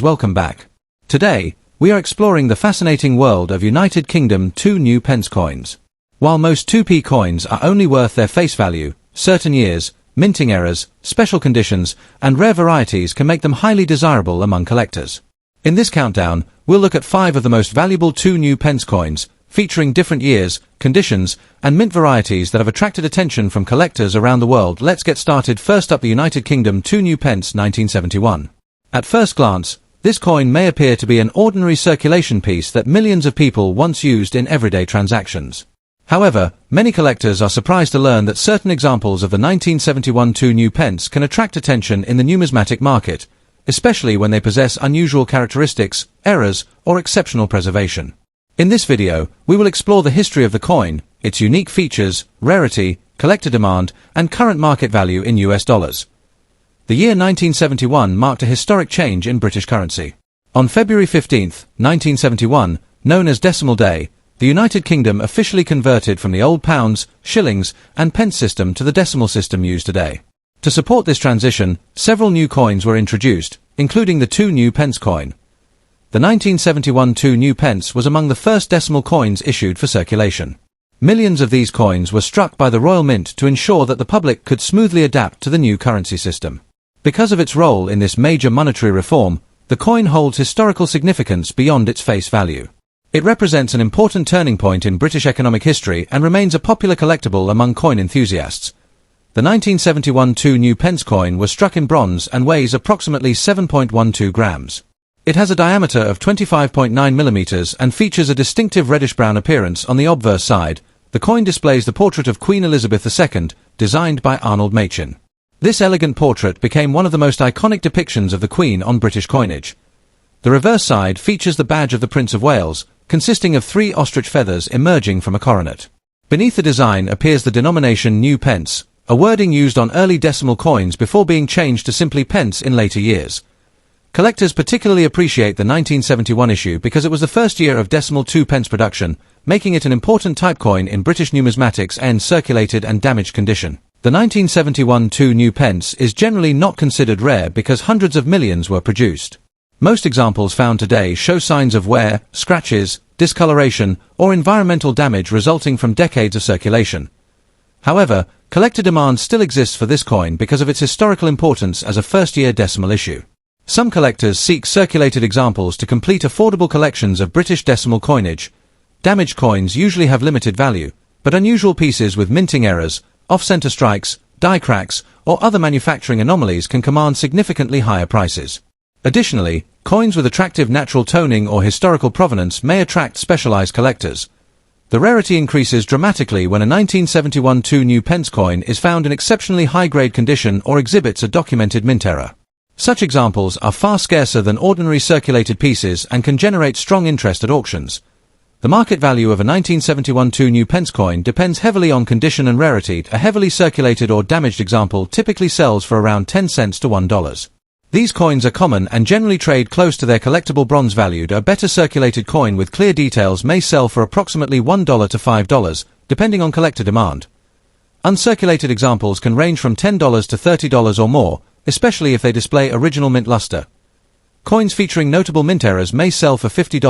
Welcome back. Today, we are exploring the fascinating world of United Kingdom 2 new pence coins. While most 2p coins are only worth their face value, certain years, minting errors, special conditions, and rare varieties can make them highly desirable among collectors. In this countdown, we'll look at 5 of the most valuable 2 new pence coins, featuring different years, conditions, and mint varieties that have attracted attention from collectors around the world. Let's get started. First up, the United Kingdom 2 new pence 1971. At first glance, this coin may appear to be an ordinary circulation piece that millions of people once used in everyday transactions. However, many collectors are surprised to learn that certain examples of the 1971 2 new pence can attract attention in the numismatic market, especially when they possess unusual characteristics, errors, or exceptional preservation. In this video, we will explore the history of the coin, its unique features, rarity, collector demand, and current market value in US dollars. The year 1971 marked a historic change in British currency. On February 15, 1971, known as Decimal Day, the United Kingdom officially converted from the old pounds, shillings, and pence system to the decimal system used today. To support this transition, several new coins were introduced, including the 2 new pence coin. The 1971 2 new pence was among the first decimal coins issued for circulation. Millions of these coins were struck by the Royal Mint to ensure that the public could smoothly adapt to the new currency system. Because of its role in this major monetary reform, the coin holds historical significance beyond its face value. It represents an important turning point in British economic history and remains a popular collectible among coin enthusiasts. The 1971 2 new pence coin was struck in bronze and weighs approximately 7.12 grams. It has a diameter of 25.9 millimeters and features a distinctive reddish-brown appearance on the obverse side. The coin displays the portrait of Queen Elizabeth II, designed by Arnold Machin. This elegant portrait became one of the most iconic depictions of the Queen on British coinage. The reverse side features the badge of the Prince of Wales, consisting of 3 ostrich feathers emerging from a coronet. Beneath the design appears the denomination new pence, a wording used on early decimal coins before being changed to simply pence in later years. Collectors particularly appreciate the 1971 issue because it was the first year of decimal 2 pence production, making it an important type coin in British numismatics and circulated and damaged condition. The 1971 2 new pence is generally not considered rare because hundreds of millions were produced. Most examples found today show signs of wear, scratches, discoloration, or environmental damage resulting from decades of circulation. However, collector demand still exists for this coin because of its historical importance as a first-year decimal issue. Some collectors seek circulated examples to complete affordable collections of British decimal coinage. Damaged coins usually have limited value, but unusual pieces with minting errors, off-center strikes, die cracks, or other manufacturing anomalies can command significantly higher prices. Additionally, coins with attractive natural toning or historical provenance may attract specialized collectors. The rarity increases dramatically when a 1971 2 new pence coin is found in exceptionally high-grade condition or exhibits a documented mint error. Such examples are far scarcer than ordinary circulated pieces and can generate strong interest at auctions. The market value of a 1971 2 new pence coin depends heavily on condition and rarity. A heavily circulated or damaged example typically sells for around 10 cents to $1. These coins are common and generally trade close to their collectible bronze value. A better circulated coin with clear details may sell for approximately $1 to $5, depending on collector demand. Uncirculated examples can range from $10 to $30 or more, especially if they display original mint luster. Coins featuring notable mint errors may sell for $50,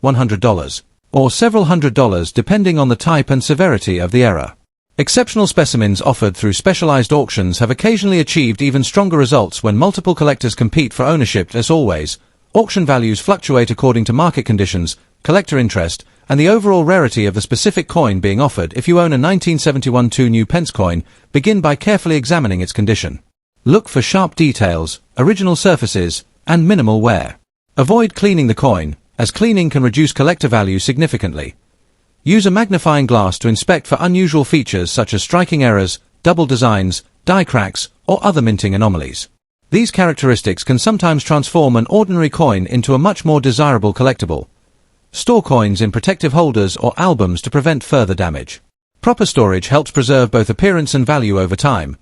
$100, or several $100s depending on the type and severity of the error. Exceptional specimens offered through specialized auctions have occasionally achieved even stronger results when multiple collectors compete for ownership. As always, auction values fluctuate according to market conditions, collector interest, and the overall rarity of the specific coin being offered. If you own a 1971 2 new pence coin, begin by carefully examining its condition. Look for sharp details, original surfaces, and minimal wear. Avoid cleaning the coin, as cleaning can reduce collector value significantly. Use a magnifying glass to inspect for unusual features such as striking errors, double designs, die cracks, or other minting anomalies. These characteristics can sometimes transform an ordinary coin into a much more desirable collectible. Store coins in protective holders or albums to prevent further damage. Proper storage helps preserve both appearance and value over time.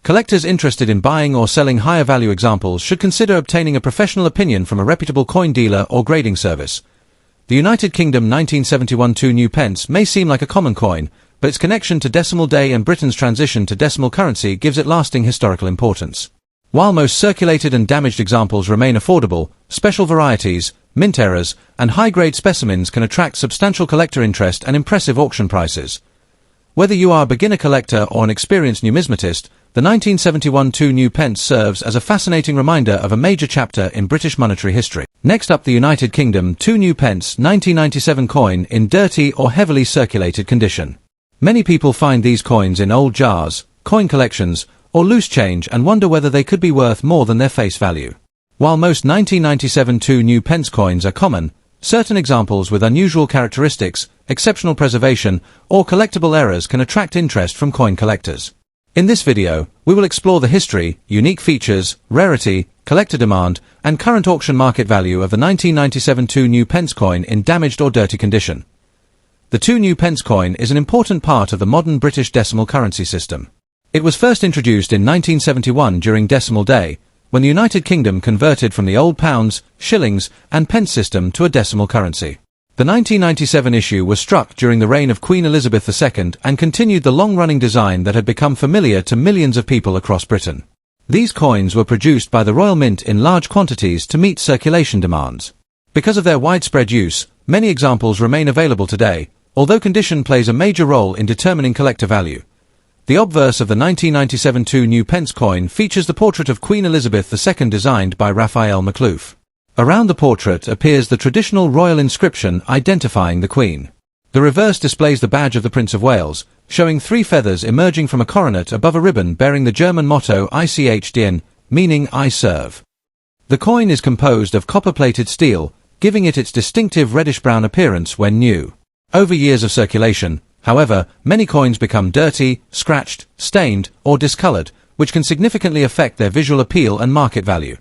Collectors interested in buying or selling higher value examples should consider obtaining a professional opinion from a reputable coin dealer or grading service. The United Kingdom 1971 2 new pence may seem like a common coin, but its connection to decimal day and Britain's transition to decimal currency gives it lasting historical importance. While most circulated and damaged examples remain affordable, special varieties, mint errors, and high-grade specimens can attract substantial collector interest and impressive auction prices. Whether you are a beginner collector or an experienced numismatist, the 1971 2 new pence serves as a fascinating reminder of a major chapter in British monetary history. Next up, the United Kingdom 2 new pence 1997 coin in dirty or heavily circulated condition. Many people find these coins in old jars, coin collections, or loose change and wonder whether they could be worth more than their face value. While most 1997 2 new pence coins are common, certain examples with unusual characteristics, exceptional preservation, or collectible errors can attract interest from coin collectors. In this video, we will explore the history, unique features, rarity, collector demand, and current auction market value of the 1997 2 new pence coin in damaged or dirty condition. The 2 new pence coin is an important part of the modern British decimal currency system. It was first introduced in 1971 during Decimal Day, when the United Kingdom converted from the old pounds, shillings, and pence system to a decimal currency. The 1997 issue was struck during the reign of Queen Elizabeth II and continued the long-running design that had become familiar to millions of people across Britain. These coins were produced by the Royal Mint in large quantities to meet circulation demands. Because of their widespread use, many examples remain available today, although condition plays a major role in determining collector value. The obverse of the 1997 2 new pence coin features the portrait of Queen Elizabeth II designed by Raphael McLouf. Around the portrait appears the traditional royal inscription identifying the Queen. The reverse displays the badge of the Prince of Wales, showing 3 feathers emerging from a coronet above a ribbon bearing the German motto ICHDN, meaning I serve. The coin is composed of copper-plated steel, giving it its distinctive reddish-brown appearance when new. Over years of circulation, however, many coins become dirty, scratched, stained, or discolored, which can significantly affect their visual appeal and market value.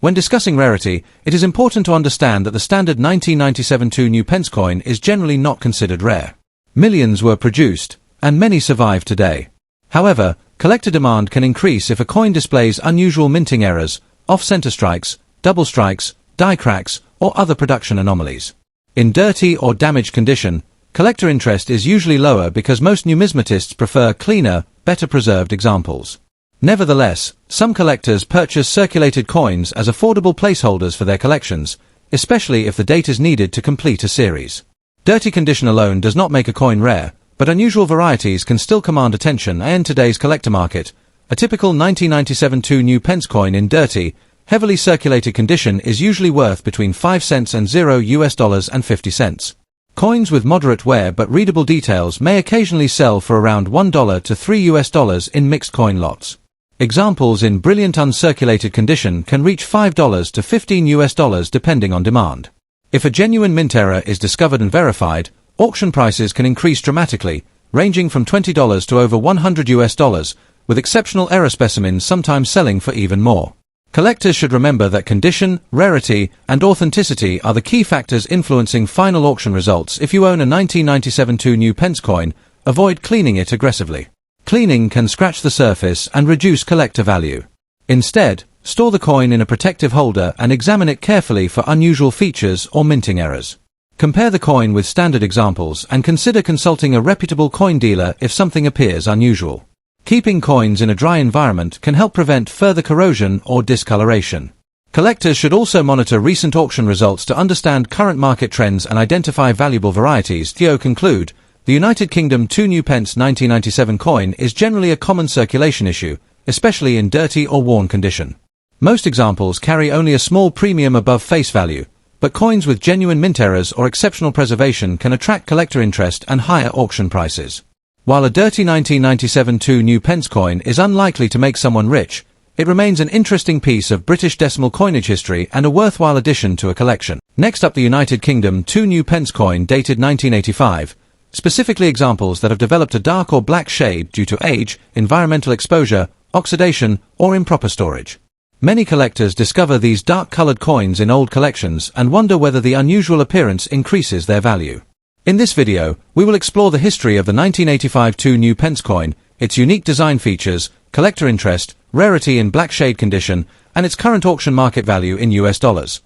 When discussing rarity, it is important to understand that the standard 1997 2 new pence coin is generally not considered rare. Millions were produced, and many survive today. However, collector demand can increase if a coin displays unusual minting errors, off-center strikes, double strikes, die cracks, or other production anomalies. In dirty or damaged condition, collector interest is usually lower because most numismatists prefer cleaner, better preserved examples. Nevertheless, some collectors purchase circulated coins as affordable placeholders for their collections, especially if the date is needed to complete a series. Dirty condition alone does not make a coin rare, but unusual varieties can still command attention in today's collector market. A typical 1997 2 new pence coin in dirty, heavily circulated condition is usually worth between 5 cents and $0.50. Coins with moderate wear but readable details may occasionally sell for around $1 to $3 in mixed coin lots. Examples in brilliant uncirculated condition can reach $5 to $15 depending on demand. If a genuine mint error is discovered and verified, auction prices can increase dramatically, ranging from $20 to over $100, with exceptional error specimens sometimes selling for even more. Collectors should remember that condition, rarity, and authenticity are the key factors influencing final auction results. If you own a 1997 2 new pence coin, avoid cleaning it aggressively. Cleaning can scratch the surface and reduce collector value. Instead, store the coin in a protective holder and examine it carefully for unusual features or minting errors. Compare the coin with standard examples and consider consulting a reputable coin dealer if something appears unusual. Keeping coins in a dry environment can help prevent further corrosion or discoloration. Collectors should also monitor recent auction results to understand current market trends and identify valuable varieties. To conclude, the United Kingdom 2 new pence 1997 coin is generally a common circulation issue, especially in dirty or worn condition. Most examples carry only a small premium above face value, but coins with genuine mint errors or exceptional preservation can attract collector interest and higher auction prices. While a dirty 1997 2 new pence coin is unlikely to make someone rich, it remains an interesting piece of British decimal coinage history and a worthwhile addition to a collection. Next up, the United Kingdom 2 new pence coin dated 1985, specifically examples that have developed a dark or black shade due to age, environmental exposure, oxidation, or improper storage. Many collectors discover these dark-colored coins in old collections and wonder whether the unusual appearance increases their value. In this video, we will explore the history of the 1985 2 new pence coin, its unique design features, collector interest, rarity in black shade condition, and its current auction market value in US dollars.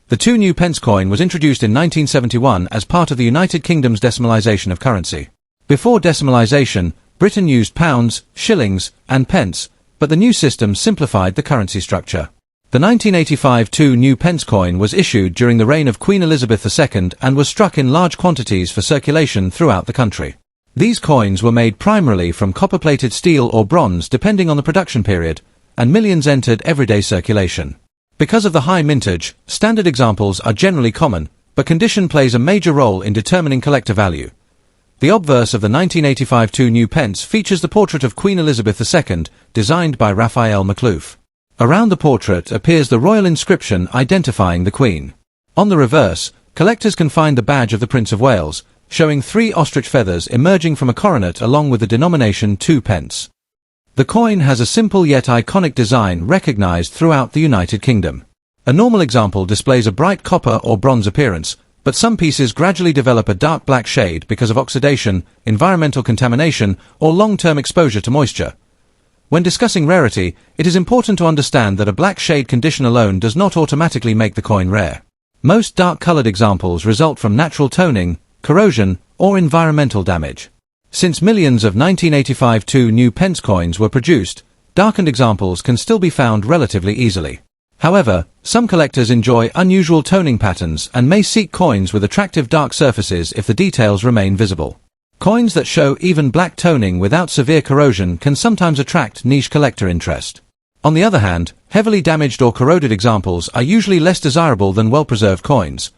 The 2 new pence coin was introduced in 1971 as part of the United Kingdom's decimalisation of currency. Before decimalisation, Britain used pounds, shillings, and pence, but the new system simplified the currency structure. The 1985 2 pence coin was issued during the reign of Queen Elizabeth II and was struck in large quantities for circulation throughout the country. These coins were made primarily from copper-plated steel or bronze depending on the production period, and millions entered everyday circulation. Because of the high mintage, standard examples are generally common, but condition plays a major role in determining collector value. The obverse of the 1985 2 pence features the portrait of Queen Elizabeth II, designed by Raphael McLoof. Around the portrait appears the royal inscription identifying the Queen. On the reverse, collectors can find the badge of the Prince of Wales, showing 3 ostrich feathers emerging from a coronet along with the denomination 2 pence. The coin has a simple yet iconic design recognized throughout the United Kingdom. A normal example displays a bright copper or bronze appearance, but some pieces gradually develop a dark black shade because of oxidation, environmental contamination, or long-term exposure to moisture. When discussing rarity, it is important to understand that a black shade condition alone does not automatically make the coin rare. Most dark-colored examples result from natural toning, corrosion, or environmental damage. Since millions of 1985 2 pence coins were produced, darkened examples can still be found relatively easily. However, some collectors enjoy unusual toning patterns and may seek coins with attractive dark surfaces if the details remain visible. Coins that show even black toning without severe corrosion can sometimes attract niche collector interest. On the other hand, heavily damaged or corroded examples are usually less desirable than well-preserved coins.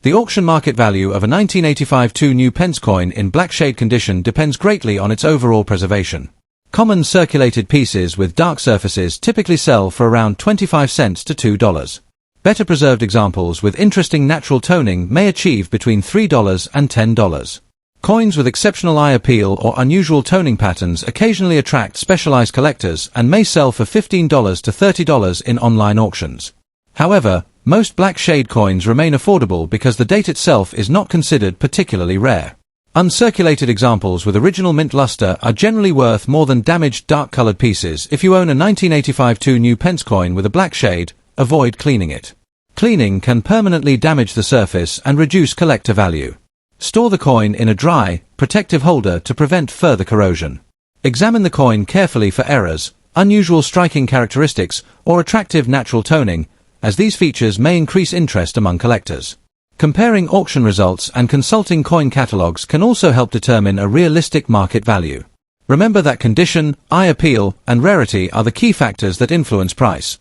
The auction market value of a 1985 2 pence coin in black shade condition depends greatly on its overall preservation. Common circulated pieces with dark surfaces typically sell for around 25 cents to $2. Better preserved examples with interesting natural toning may achieve between $3 and $10. Coins with exceptional eye appeal or unusual toning patterns occasionally attract specialized collectors and may sell for $15 to $30 in online auctions. However, most black shade coins remain affordable because the date itself is not considered particularly rare. Uncirculated examples with original mint luster are generally worth more than damaged dark-colored pieces. If you own a 1985 2 pence coin with a black shade, avoid cleaning it. Cleaning can permanently damage the surface and reduce collector value. Store the coin in a dry, protective holder to prevent further corrosion. Examine the coin carefully for errors, unusual striking characteristics, or attractive natural toning, as these features may increase interest among collectors. Comparing auction results and consulting coin catalogs can also help determine a realistic market value. Remember that condition, eye appeal, and rarity are the key factors that influence price.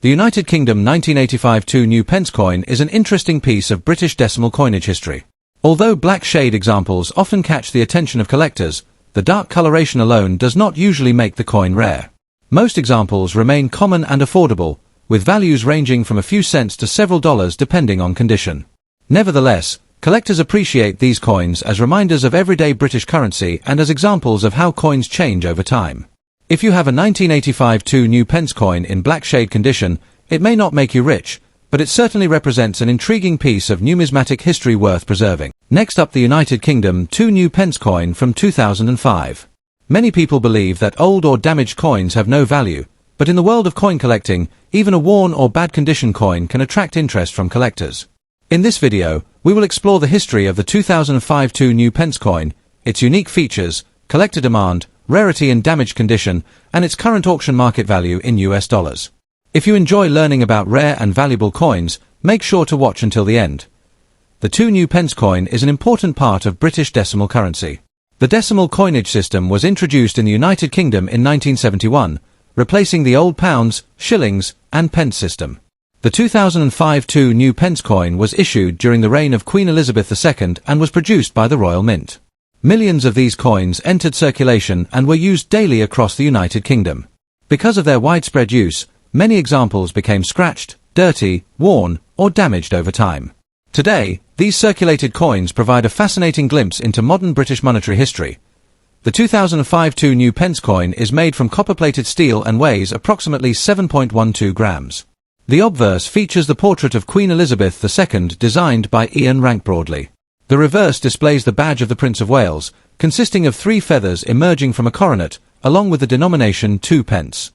The United Kingdom 1985 2 pence coin is an interesting piece of British decimal coinage history. Although black shade examples often catch the attention of collectors, the dark coloration alone does not usually make the coin rare. Most examples remain common and affordable, with values ranging from a few cents to several dollars depending on condition. Nevertheless, collectors appreciate these coins as reminders of everyday British currency and as examples of how coins change over time. If you have a 1985 2 pence coin in black shade condition, it may not make you rich, but it certainly represents an intriguing piece of numismatic history worth preserving. Next up, the United Kingdom 2 pence coin from 2005. Many people believe that old or damaged coins have no value, but in the world of coin collecting, even a worn or bad condition coin can attract interest from collectors. In this video, we will explore the history of the 2005 2 pence coin, its unique features, collector demand, rarity and damaged condition, and its current auction market value in US dollars. If you enjoy learning about rare and valuable coins, make sure to watch until the end. The 2 pence coin is an important part of British decimal currency. The decimal coinage system was introduced in the United Kingdom in 1971, replacing the old pounds, shillings, and pence system. The 2005 2 pence coin was issued during the reign of Queen Elizabeth II and was produced by the Royal Mint. Millions of these coins entered circulation and were used daily across the United Kingdom. Because of their widespread use, many examples became scratched, dirty, worn, or damaged over time. Today, these circulated coins provide a fascinating glimpse into modern British monetary history. The 2005 2 pence coin is made from copper-plated steel and weighs approximately 7.12 grams. The obverse features the portrait of Queen Elizabeth II designed by Ian Rank Broadley. The reverse displays the badge of the Prince of Wales, consisting of 3 feathers emerging from a coronet, along with the denomination 2 pence.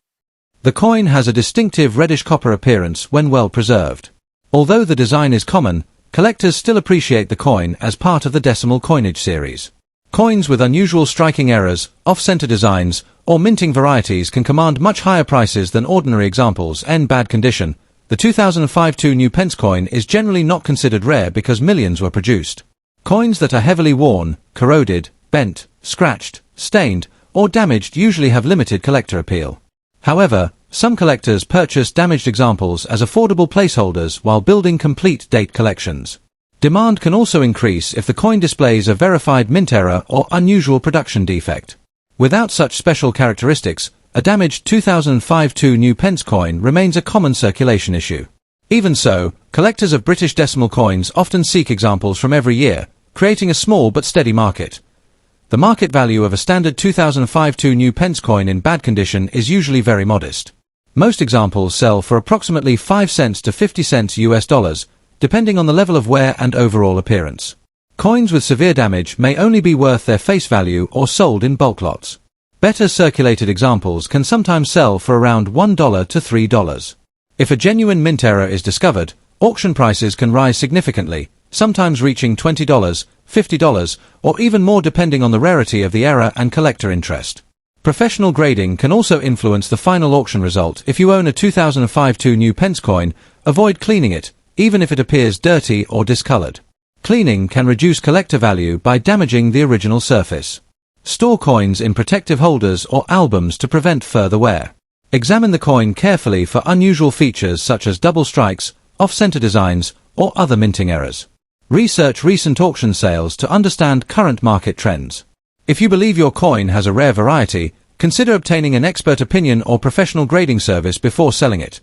The coin has a distinctive reddish-copper appearance when well preserved. Although the design is common, collectors still appreciate the coin as part of the decimal coinage series. Coins with unusual striking errors, off-center designs, or minting varieties can command much higher prices than ordinary examples in bad condition. The 2005 2 pence coin is generally not considered rare because millions were produced. Coins that are heavily worn, corroded, bent, scratched, stained, or damaged usually have limited collector appeal. However, some collectors purchase damaged examples as affordable placeholders while building complete date collections. Demand can also increase if the coin displays a verified mint error or unusual production defect. Without such special characteristics, a damaged 2005 2 pence coin remains a common circulation issue. Even so, collectors of British decimal coins often seek examples from every year, creating a small but steady market. The market value of a standard 2005 2 pence coin in bad condition is usually very modest. Most examples sell for approximately 5 cents to 50 cents US dollars, depending on the level of wear and overall appearance. Coins with severe damage may only be worth their face value or sold in bulk lots. Better circulated examples can sometimes sell for around $1 to $3. If a genuine mint error is discovered, auction prices can rise significantly, sometimes reaching $20, $50, or even more depending on the rarity of the error and collector interest. Professional grading can also influence the final auction result. If you own a 2005 2 pence coin, avoid cleaning it, even if it appears dirty or discolored. Cleaning can reduce collector value by damaging the original surface. Store coins in protective holders or albums to prevent further wear. Examine the coin carefully for unusual features such as double strikes, off-center designs, or other minting errors. Research recent auction sales to understand current market trends. If you believe your coin has a rare variety, consider obtaining an expert opinion or professional grading service before selling it.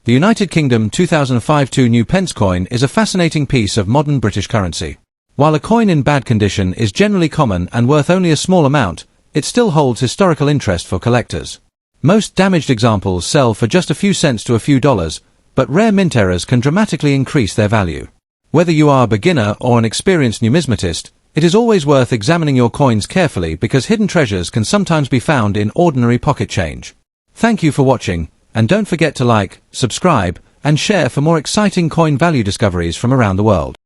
The United Kingdom 2005 2 pence coin is a fascinating piece of modern British currency. While a coin in bad condition is generally common and worth only a small amount, it still holds historical interest for collectors. Most damaged examples sell for just a few cents to a few dollars, but rare mint errors can dramatically increase their value. Whether you are a beginner or an experienced numismatist, it is always worth examining your coins carefully because hidden treasures can sometimes be found in ordinary pocket change. Thank you for watching, and don't forget to like, subscribe, and share for more exciting coin value discoveries from around the world.